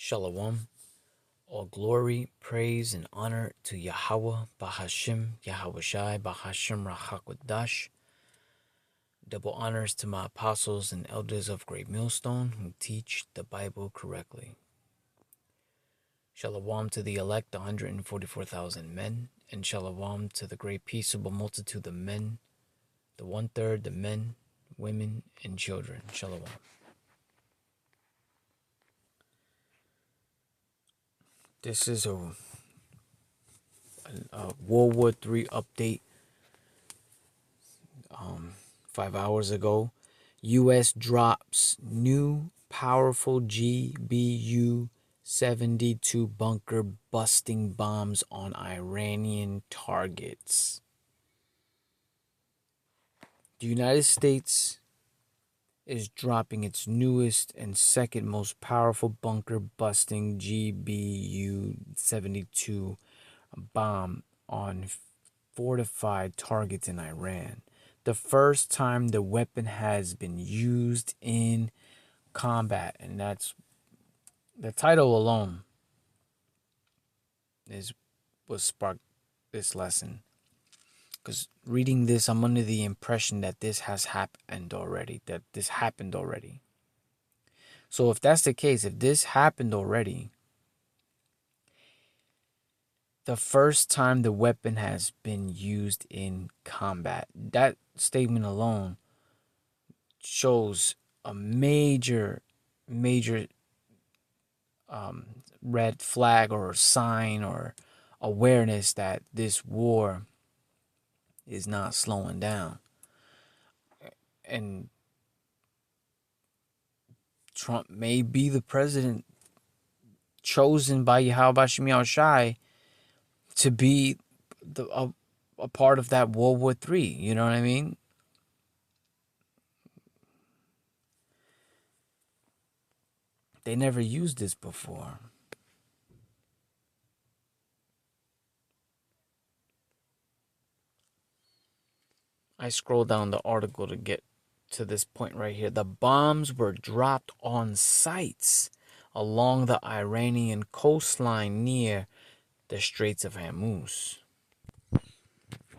Shalom. All glory, praise, and honor to Yahweh, Bahashim, Yahweh Shai, Bahashim Rahakwadash. Double honors to my apostles and elders of Great Millstone who teach the Bible correctly. Shalom to the elect 144,000 men, and shalom to the great peaceable multitude of men, the 1/3, the men, women, and children. Shalom. This is a World War III update. 5 hours ago, U.S. drops new powerful GBU-72 bunker busting bombs on Iranian targets. The United States is dropping its newest and second most powerful bunker busting GBU-72 bomb on fortified targets in Iran. The first time the weapon has been used in combat, and that's the title alone was sparked this lesson. Because reading this, I'm under the impression that this happened already. So if that's the case, if this happened already, the first time the weapon has been used in combat, that statement alone shows a major red flag or sign or awareness that this war is not slowing down. And Trump may be the president chosen by Yahweh Shai to be a part of that World War III. You know what I mean? They never used this before. I scrolled down the article to get to this point right here. The bombs were dropped on sites along the Iranian coastline near the Straits of Hormuz.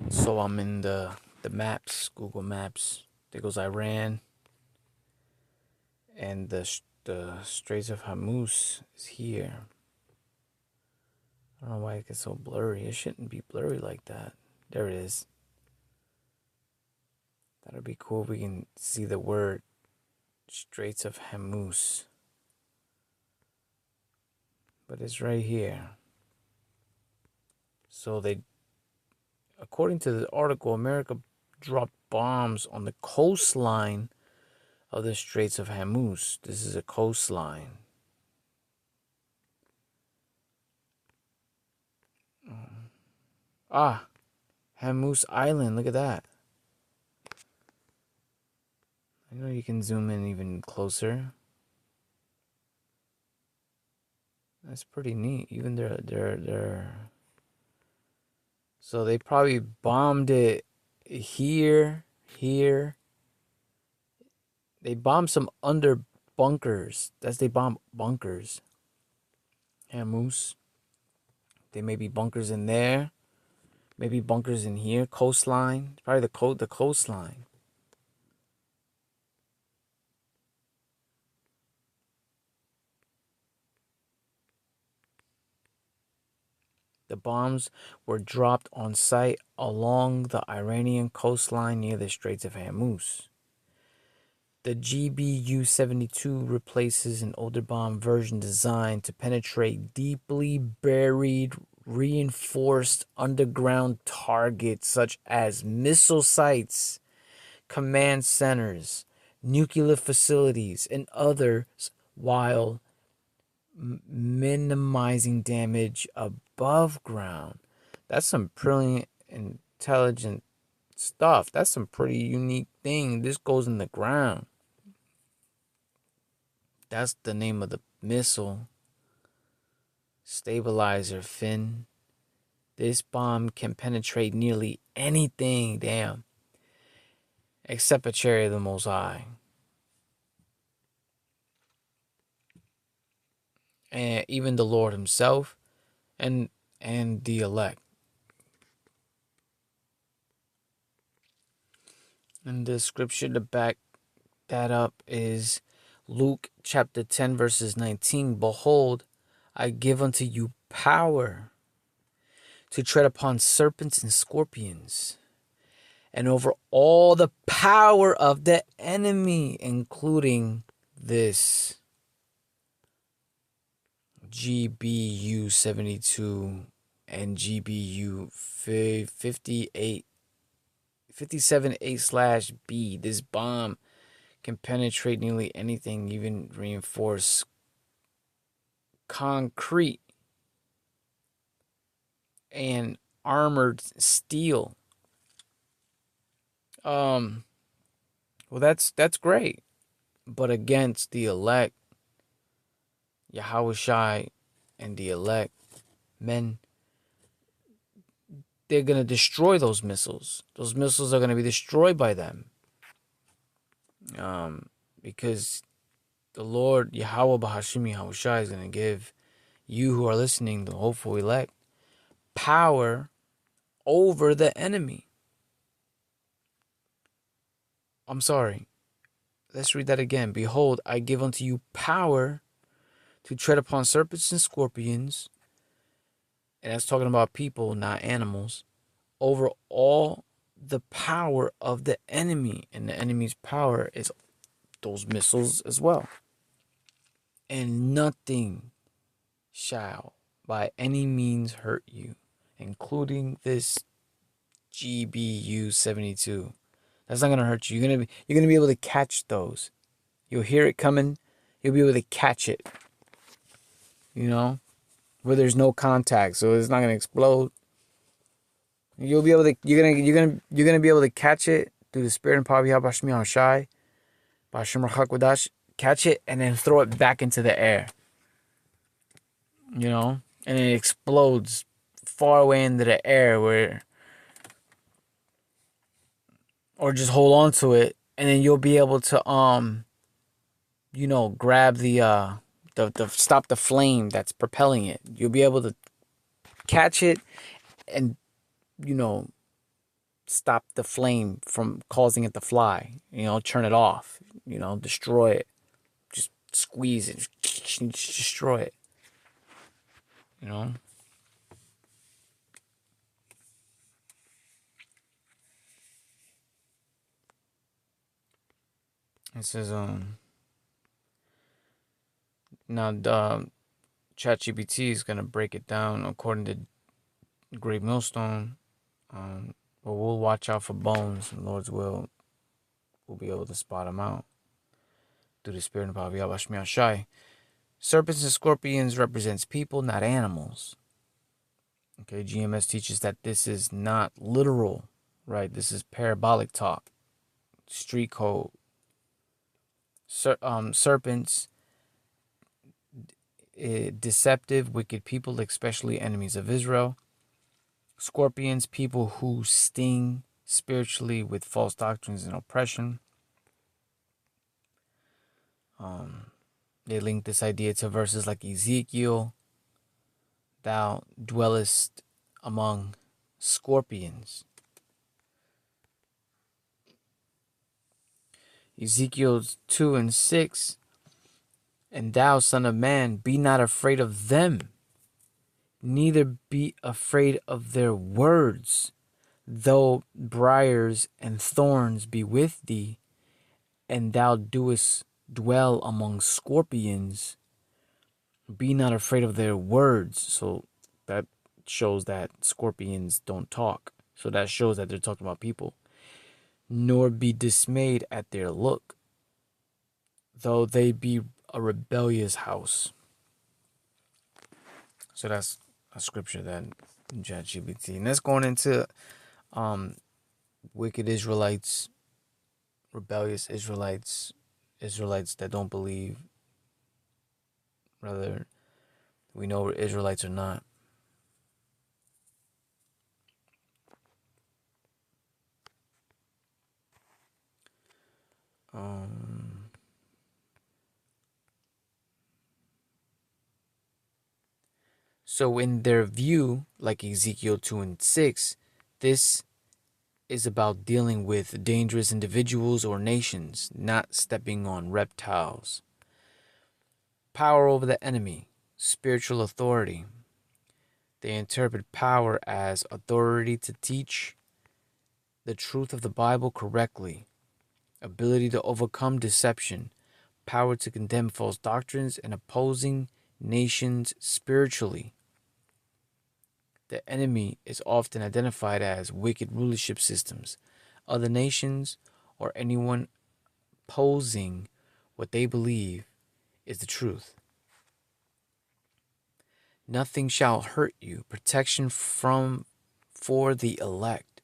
So I'm in the maps, Google Maps. There goes Iran. And the Straits of Hormuz is here. I don't know why it gets so blurry. It shouldn't be blurry like that. There it is. That'd be cool if we can see the word Straits of Hormuz. But it's right here. So according to the article, America dropped bombs on the coastline of the Straits of Hormuz. This is a coastline. Hormuz Island. Look at that. I know you can zoom in even closer. That's pretty neat. Even they're. So they probably bombed it here. They bombed some under bunkers. They bomb bunkers. Hormuz. There may be bunkers in there. Maybe bunkers in here. Coastline. Probably the coastline. The bombs were dropped on site along the Iranian coastline near the Straits of Hormuz. The GBU-72 replaces an older bomb version designed to penetrate deeply buried, reinforced underground targets such as missile sites, command centers, nuclear facilities, and others, while minimizing damage above ground. That's some brilliant, intelligent stuff. That's some pretty unique thing. This goes in the ground. That's the name of the missile. Stabilizer fin. This bomb can penetrate nearly anything, except a chariot of the Most High. and even the Lord himself, and the elect. And the scripture to back that up is Luke chapter 10, verses 19. Behold, I give unto you power to tread upon serpents and scorpions, and over all the power of the enemy, including this GBU-72 and GBU 57A/B. This bomb can penetrate nearly anything, even reinforce concrete and armored steel. Well, that's great, but against the elect, Yahushai and the elect men, they're gonna destroy those missiles. Those missiles are gonna be destroyed by them, because the Lord Yahweh Bahashim Yahushai is gonna give you who are listening, the hopeful elect, power over the enemy. I'm sorry. Let's read that again. Behold, I give unto you power to tread upon serpents and scorpions, and that's talking about people, not animals, over all the power of the enemy. And the enemy's power is those missiles as well. And nothing shall by any means hurt you, including this GBU-72. That's not gonna hurt you. You're gonna be able to catch those. You'll hear it coming. You'll be able to catch it. You know, where there's no contact, so it's not gonna explode. You'll be able to. You're gonna be able to catch it through the spirit and power of Yahweh Shai, Bashim Rachakwadash. Catch it and then throw it back into the air. You know, and it explodes far away into the air, or just hold on to it, and then you'll be able to grab the stop the flame that's propelling it. You'll be able to catch it and stop the flame from causing it to fly. Turn it off. Destroy it. Just squeeze it. Just destroy it. It says now the ChatGPT is gonna break it down according to Great Millstone. But we'll watch out for bones, and Lord's will, we'll be able to spot them out through the spirit and power of Yahweh Shai. Serpents and scorpions represents people, not animals. Okay, GMS teaches that this is not literal, right? This is parabolic talk, street code. Serpents, deceptive, wicked people, especially enemies of Israel. Scorpions, people who sting spiritually with false doctrines and oppression. They link this idea to verses like Ezekiel, thou dwellest among scorpions. Ezekiel 2:6, and thou, son of man, be not afraid of them, neither be afraid of their words, though briars and thorns be with thee, and thou doest dwell among scorpions, be not afraid of their words. So that shows that scorpions don't talk. So that shows that they're talking about people. Nor be dismayed at their look, though they be a rebellious house. So that's a scripture that ChatGPT. And that's going into wicked Israelites, rebellious Israelites, Israelites that don't believe, whether we know we're Israelites or not. So in their view, like Ezekiel 2 and 6, this is about dealing with dangerous individuals or nations, not stepping on reptiles. Power over the enemy, spiritual authority. They interpret power as authority to teach the truth of the Bible correctly, ability to overcome deception, power to condemn false doctrines, and opposing nations spiritually. The enemy is often identified as wicked rulership systems, other nations, or anyone opposing what they believe is the truth. Nothing shall hurt you. Protection for the elect.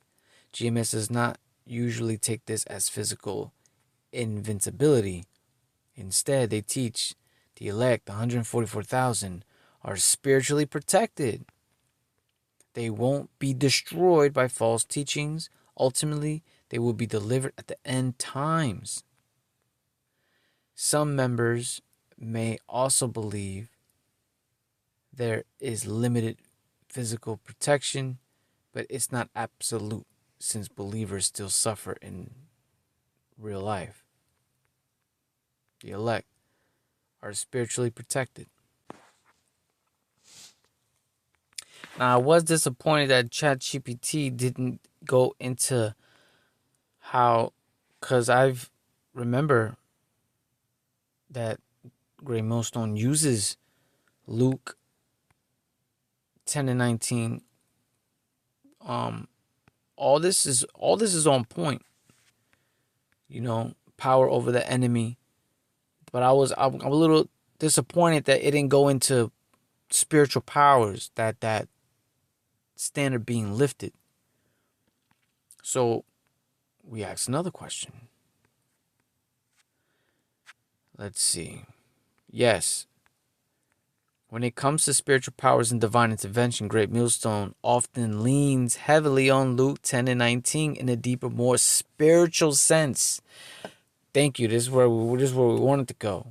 GMS does not usually take this as physical invincibility. Instead, they teach the elect, the 144,000, are spiritually protected. They won't be destroyed by false teachings. Ultimately, they will be delivered at the end times. Some members may also believe there is limited physical protection, but it's not absolute since believers still suffer in real life. The elect are spiritually protected. Now, I was disappointed that ChatGPT didn't go into how, because I've remember that Great Millstone uses Luke 10 and 19. All this is on point. You know, power over the enemy. But I'm a little disappointed that it didn't go into spiritual powers, that standard being lifted. So we ask another question. Let's see. Yes. When it comes to spiritual powers and divine intervention, Great Millstone often leans heavily on Luke 10 and 19 in a deeper, more spiritual sense. Thank you. This is where we wanted to go.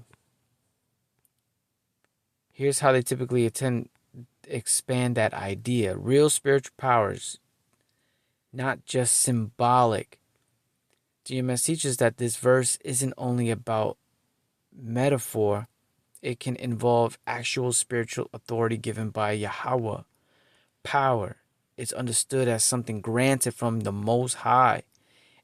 Here's how they typically expand that idea. Real spiritual powers, not just symbolic. GMS teaches that this verse isn't only about metaphor. It can involve actual spiritual authority given by Yahweh. Power is understood as something granted from the Most High.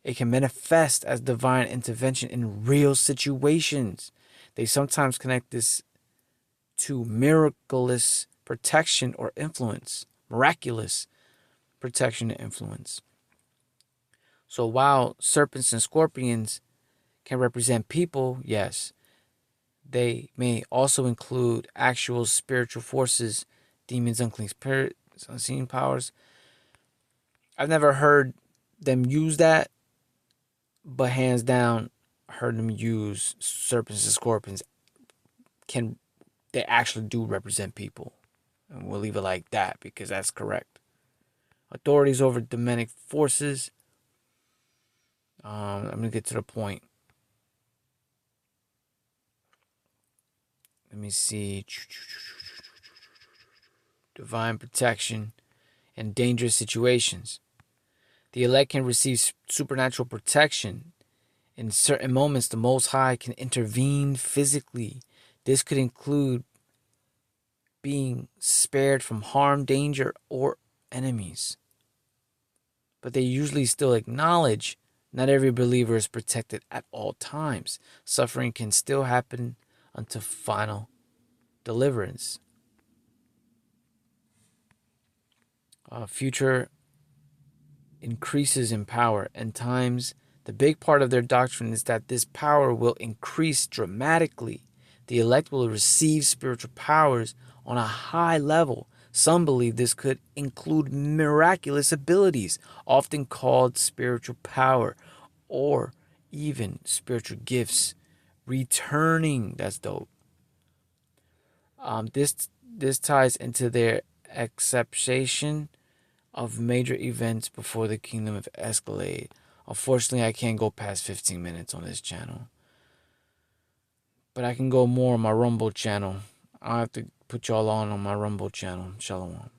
It can manifest as divine intervention in real situations. They sometimes connect this to miraculous protection or influence. Miraculous protection and influence. So while serpents and scorpions can represent people, yes, they may also include actual spiritual forces, demons, unclean spirits, unseen powers. I've never heard them use that, but hands down, heard them use serpents and scorpions. They actually do represent people. And we'll leave it like that because that's correct. Authorities over demonic forces. I'm going to get to the point. Let me see. Divine protection in dangerous situations. The elect can receive supernatural protection. In certain moments, the Most High can intervene physically. This could include being spared from harm, danger, or enemies. But they usually still acknowledge not every believer is protected at all times. Suffering can still happen until final deliverance. Future increases in power, and times the big part of their doctrine is that this power will increase dramatically. The elect will receive spiritual powers on a high level. Some believe this could include miraculous abilities, often called spiritual power, or even spiritual gifts returning. That's dope. This ties into their acceptation of major events before the kingdom of Escalade. Unfortunately, I can't go past 15 minutes on this channel. But I can go more on my Rumble channel. I'll have to put y'all on my Rumble channel. Shalom.